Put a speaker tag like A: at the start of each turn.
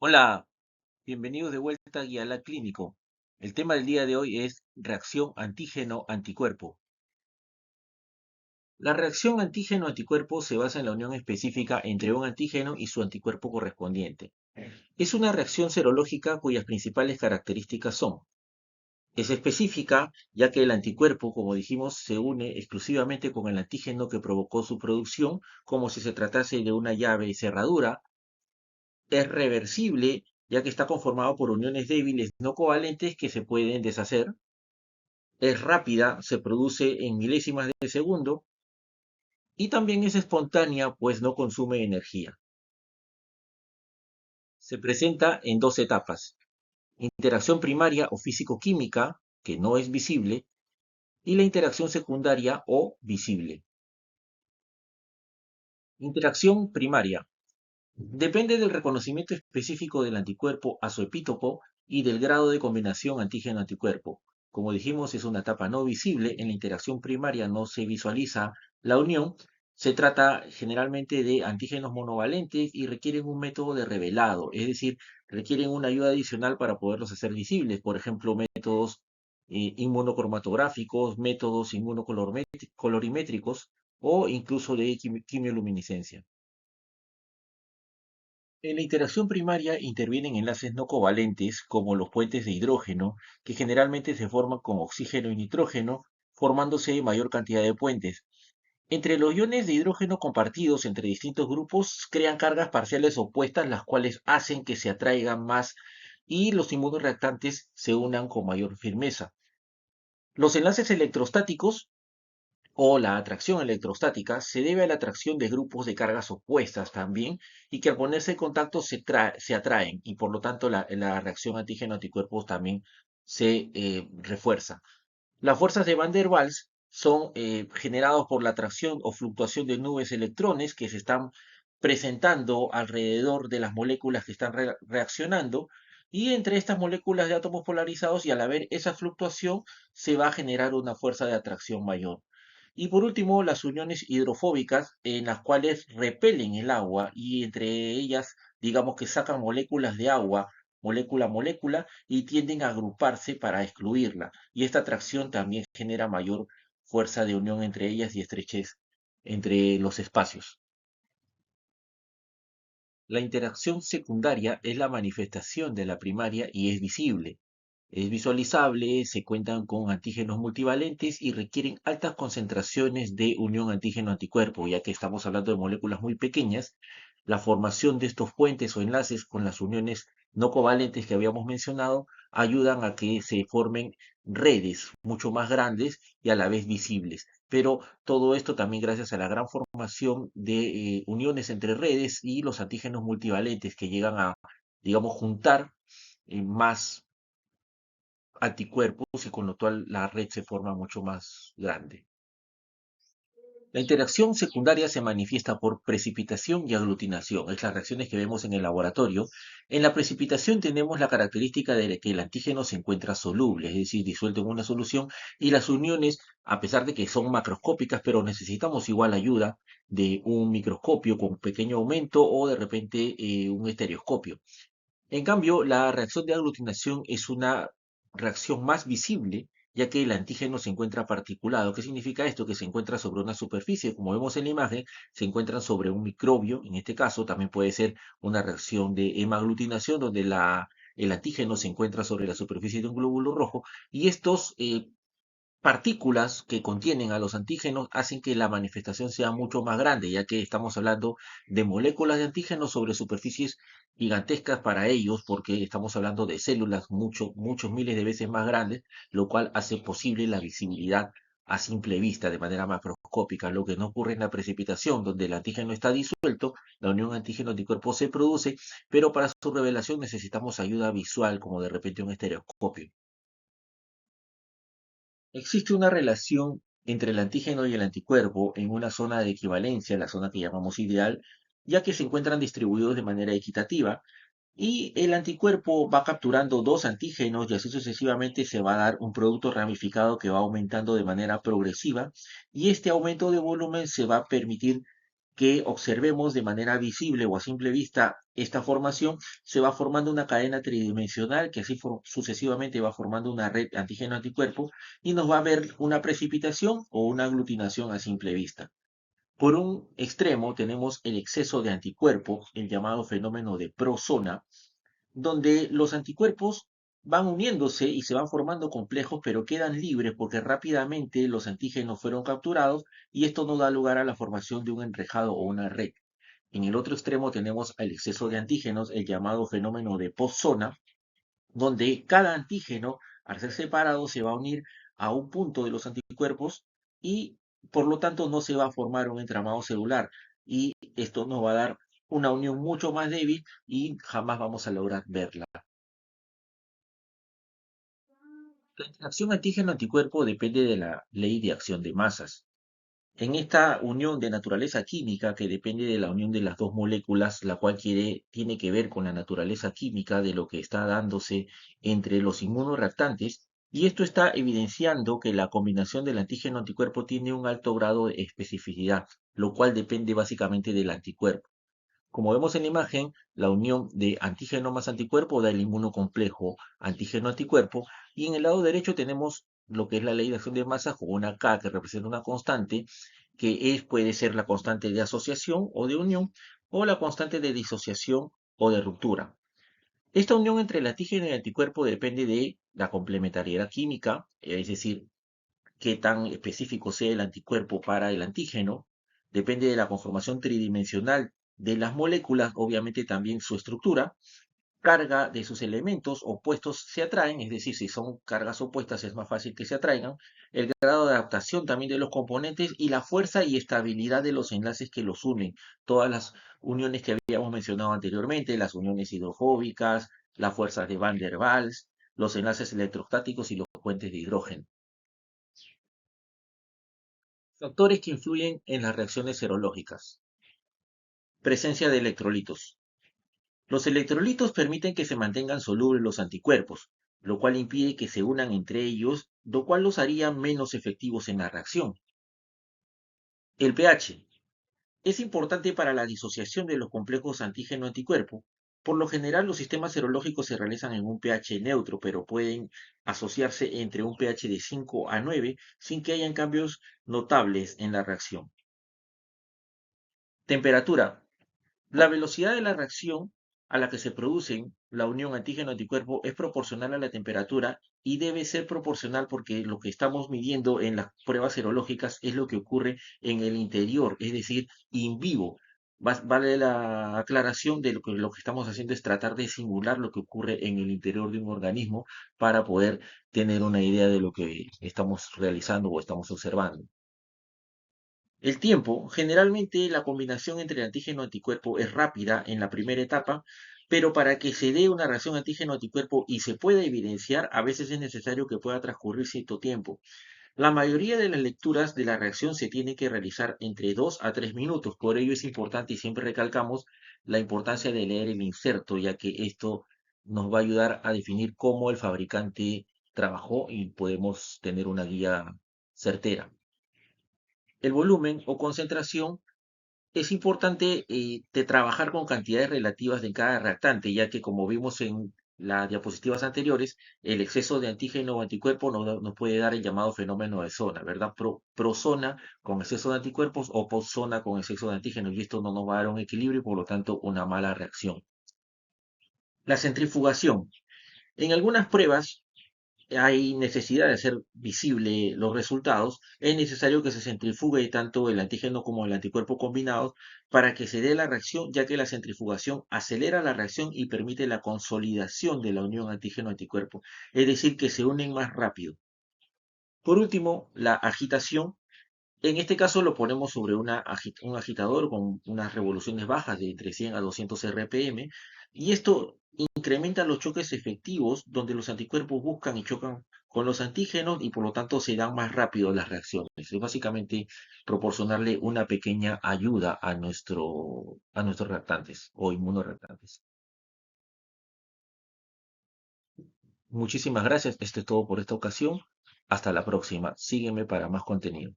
A: Hola, bienvenidos de vuelta a Guiala Clínico. El tema del día de hoy es reacción antígeno-anticuerpo. La reacción antígeno-anticuerpo se basa en la unión específica entre un antígeno y su anticuerpo correspondiente. Es una reacción serológica cuyas principales características son: es específica, ya que el anticuerpo, como dijimos, se une exclusivamente con el antígeno que provocó su producción, como si se tratase de una llave y cerradura. Es reversible, ya que está conformado por uniones débiles no covalentes que se pueden deshacer. Es rápida, se produce en milésimas de segundo. Y también es espontánea, pues no consume energía. Se presenta en dos etapas: interacción primaria o físico-química, que no es visible, y la interacción secundaria o visible. Interacción primaria. Depende del reconocimiento específico del anticuerpo a su epítopo y del grado de combinación antígeno-anticuerpo. Como dijimos, es una etapa no visible. En la interacción primaria no se visualiza la unión. Se trata generalmente de antígenos monovalentes y requieren un método de revelado, es decir, requieren una ayuda adicional para poderlos hacer visibles. Por ejemplo, métodos inmunocromatográficos, métodos inmunocolorimétricos o incluso de quimioluminiscencia. En la interacción primaria intervienen enlaces no covalentes, como los puentes de hidrógeno, que generalmente se forman con oxígeno y nitrógeno, formándose mayor cantidad de puentes. Entre los iones de hidrógeno compartidos entre distintos grupos crean cargas parciales opuestas, las cuales hacen que se atraigan más y los inmunoreactantes se unan con mayor firmeza. Los enlaces electrostáticos o la atracción electrostática se debe a la atracción de grupos de cargas opuestas también, y que al ponerse en contacto se atraen, y por lo tanto la reacción antígeno-anticuerpos también se refuerza. Las fuerzas de Van der Waals son generadas por la atracción o fluctuación de nubes de electrones que se están presentando alrededor de las moléculas que están reaccionando, y entre estas moléculas de átomos polarizados, y al haber esa fluctuación se va a generar una fuerza de atracción mayor. Y por último, las uniones hidrofóbicas, en las cuales repelen el agua y entre ellas, digamos que sacan moléculas de agua, molécula a molécula, y tienden a agruparse para excluirla. Y esta atracción también genera mayor fuerza de unión entre ellas y estrechez entre los espacios. La interacción secundaria es la manifestación de la primaria y es visible. Es visualizable, se cuentan con antígenos multivalentes y requieren altas concentraciones de unión antígeno-anticuerpo, ya que estamos hablando de moléculas muy pequeñas. La formación de estos puentes o enlaces con las uniones no covalentes que habíamos mencionado ayudan a que se formen redes mucho más grandes y a la vez visibles. Pero todo esto también gracias a la gran formación de uniones entre redes y los antígenos multivalentes que llegan a, digamos, juntar más anticuerpos, y con lo cual la red se forma mucho más grande. La interacción secundaria se manifiesta por precipitación y aglutinación. Es las reacciones que vemos en el laboratorio. En la precipitación tenemos la característica de que el antígeno se encuentra soluble, es decir, disuelto en una solución, y las uniones, a pesar de que son macroscópicas, pero necesitamos igual ayuda de un microscopio con pequeño aumento o de repente un estereoscopio. En cambio, la reacción de aglutinación es una reacción más visible, ya que el antígeno se encuentra particulado. ¿Qué significa esto? Que se encuentra sobre una superficie, como vemos en la imagen, se encuentran sobre un microbio. En este caso, también puede ser una reacción de hemaglutinación, donde el antígeno se encuentra sobre la superficie de un glóbulo rojo, y estos partículas que contienen a los antígenos hacen que la manifestación sea mucho más grande, ya que estamos hablando de moléculas de antígenos sobre superficies gigantescas para ellos, porque estamos hablando de células muchos miles de veces más grandes, lo cual hace posible la visibilidad a simple vista, de manera macroscópica, lo que no ocurre en la precipitación, donde el antígeno está disuelto, la unión antígeno-anticuerpo se produce, pero para su revelación necesitamos ayuda visual, como de repente un estereoscopio. Existe una relación entre el antígeno y el anticuerpo en una zona de equivalencia, la zona que llamamos ideal, ya que se encuentran distribuidos de manera equitativa, y el anticuerpo va capturando dos antígenos y así sucesivamente se va a dar un producto ramificado que va aumentando de manera progresiva, y este aumento de volumen se va a permitir que observemos de manera visible o a simple vista esta formación se va formando una cadena tridimensional que así sucesivamente va formando una red antígeno-anticuerpo y nos va a ver una precipitación o una aglutinación a simple vista. Por un extremo tenemos el exceso de anticuerpos, el llamado fenómeno de prozona, donde los anticuerpos van uniéndose y se van formando complejos, pero quedan libres porque rápidamente los antígenos fueron capturados y esto no da lugar a la formación de un enrejado o una red. En el otro extremo tenemos el exceso de antígenos, el llamado fenómeno de postzona, donde cada antígeno, al ser separado, se va a unir a un punto de los anticuerpos y por lo tanto no se va a formar un entramado celular y esto nos va a dar una unión mucho más débil y jamás vamos a lograr verla. La interacción antígeno-anticuerpo depende de la ley de acción de masas. En esta unión de naturaleza química, que depende de la unión de las dos moléculas, la cual tiene que ver con la naturaleza química de lo que está dándose entre los inmunoreactantes, y esto está evidenciando que la combinación del antígeno-anticuerpo tiene un alto grado de especificidad, lo cual depende básicamente del anticuerpo. Como vemos en la imagen, la unión de antígeno más anticuerpo da el inmunocomplejo antígeno-anticuerpo, y en el lado derecho tenemos lo que es la ley de acción de masa con una K que representa una constante, puede ser la constante de asociación o de unión, o la constante de disociación o de ruptura. Esta unión entre el antígeno y el anticuerpo depende de la complementariedad química, es decir, qué tan específico sea el anticuerpo para el antígeno, depende de la conformación tridimensional de las moléculas, obviamente también su estructura, carga de sus elementos opuestos se atraen, es decir, si son cargas opuestas es más fácil que se atraigan, el grado de adaptación también de los componentes y la fuerza y estabilidad de los enlaces que los unen, todas las uniones que habíamos mencionado anteriormente, las uniones hidrofóbicas, las fuerzas de Van der Waals, los enlaces electrostáticos y los puentes de hidrógeno. Factores que influyen en las reacciones serológicas. Presencia de electrolitos. Los electrolitos permiten que se mantengan solubles los anticuerpos, lo cual impide que se unan entre ellos, lo cual los haría menos efectivos en la reacción. El pH. Es importante para la disociación de los complejos antígeno-anticuerpo. Por lo general, los sistemas serológicos se realizan en un pH neutro, pero pueden asociarse entre un pH de 5 a 9 sin que hayan cambios notables en la reacción. Temperatura. La velocidad de la reacción a la que se producen la unión antígeno-anticuerpo es proporcional a la temperatura y debe ser proporcional porque lo que estamos midiendo en las pruebas serológicas es lo que ocurre en el interior, es decir, in vivo. Vale la aclaración de lo que estamos haciendo es tratar de simular lo que ocurre en el interior de un organismo para poder tener una idea de lo que estamos realizando o estamos observando. El tiempo, generalmente la combinación entre antígeno-anticuerpo es rápida en la primera etapa, pero para que se dé una reacción antígeno-anticuerpo y se pueda evidenciar, a veces es necesario que pueda transcurrir cierto tiempo. La mayoría de las lecturas de la reacción se tiene que realizar entre 2 a 3 minutos, por ello es importante y siempre recalcamos la importancia de leer el inserto, ya que esto nos va a ayudar a definir cómo el fabricante trabajó y podemos tener una guía certera. El volumen o concentración es importante de trabajar con cantidades relativas de cada reactante, ya que como vimos en las diapositivas anteriores, el exceso de antígeno o anticuerpo nos puede dar el llamado fenómeno de zona, ¿verdad? Prozona con exceso de anticuerpos o postzona con exceso de antígenos, y esto no nos va a dar un equilibrio y por lo tanto una mala reacción. La centrifugación. En algunas pruebas hay necesidad de hacer visible los resultados, es necesario que se centrifugue tanto el antígeno como el anticuerpo combinados para que se dé la reacción, ya que la centrifugación acelera la reacción y permite la consolidación de la unión antígeno-anticuerpo, es decir, que se unen más rápido. Por último, la agitación. En este caso lo ponemos sobre un agitador con unas revoluciones bajas de entre 100 a 200 RPM y esto incrementa los choques efectivos donde los anticuerpos buscan y chocan con los antígenos y por lo tanto se dan más rápido las reacciones. Es básicamente proporcionarle una pequeña ayuda a nuestros reactantes o inmunoreactantes. Muchísimas gracias. Esto es todo por esta ocasión. Hasta la próxima. Sígueme para más contenido.